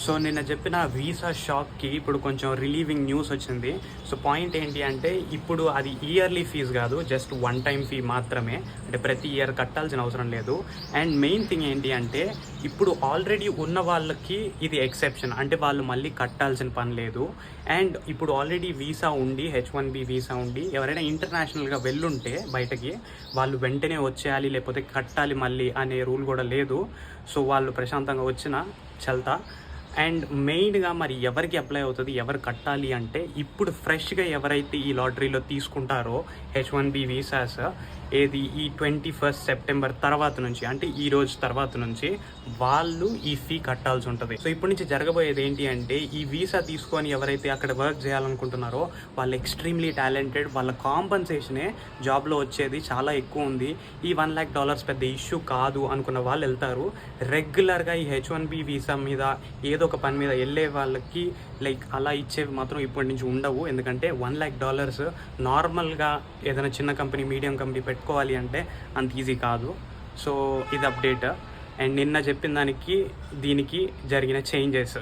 So నిన్న చెప్పిన visa షాక్కి ఇప్పుడు కొంచెం రిలీవింగ్ న్యూస్ వచ్చింది. సో పాయింట్ ఏంటి అంటే ఇప్పుడు అది ఇయర్లీ ఫీజు కాదు, జస్ట్ వన్ టైం ఫీ మాత్రమే. అంటే ప్రతి ఇయర్ కట్టాల్సిన అవసరం లేదు. అండ్ మెయిన్ థింగ్ ఏంటి అంటే ఇప్పుడు ఆల్రెడీ ఉన్న వాళ్ళకి ఇది ఎక్సెప్షన్, అంటే వాళ్ళు మళ్ళీ కట్టాల్సిన పని లేదు. అండ్ ఇప్పుడు ఆల్రెడీ వీసా ఉండి H1B వీసా ఉండి ఎవరైనా ఇంటర్నేషనల్గా వెళ్ళుంటే బయటకి వాళ్ళు వెంటనే వచ్చేయాలి లేకపోతే కట్టాలి మళ్ళీ అనే రూల్ కూడా లేదు. సో వాళ్ళు ప్రశాంతంగా వచ్చినా చల్తా. అండ్ మెయిన్గా మరి ఎవరికి అప్లై అవుతుంది, ఎవరు కట్టాలి అంటే ఇప్పుడు ఫ్రెష్గా ఎవరైతే ఈ లాటరీలో తీసుకుంటారో H1B వీసాస్ ఏది ఈ 21 సెప్టెంబర్ తర్వాత నుంచి, అంటే ఈ రోజు తర్వాత నుంచి వాళ్ళు ఈ ఫీ కట్టాల్సి ఉంటుంది. సో ఇప్పటి నుంచి జరగబోయేది ఏంటి అంటే ఈ వీసా తీసుకొని ఎవరైతే అక్కడ వర్క్ చేయాలనుకుంటున్నారో వాళ్ళు ఎక్స్ట్రీమ్లీ టాలెంటెడ్, వాళ్ళ కాంపన్సేషనే జాబ్లో వచ్చేది చాలా ఎక్కువ ఉంది. ఈ $1 lakh పెద్ద ఇష్యూ కాదు అనుకున్న వాళ్ళు వెళ్తారు. రెగ్యులర్గా ఈ H1B వీసా మీద ఏదో ఒక పని మీద వెళ్ళే వాళ్ళకి లైక్ అలా ఇచ్చేవి మాత్రం ఇప్పటి నుంచి ఉండవు. ఎందుకంటే $1 lakh నార్మల్గా ఏదైనా చిన్న కంపెనీ మీడియం కంపెనీ పెట్టుకోవాలి అంటే అంత ఈజీ కాదు. సో ఇది అప్డేట్. అండ్ నిన్న చెప్పిన దానికి దీనికి జరిగిన చేంజెస్.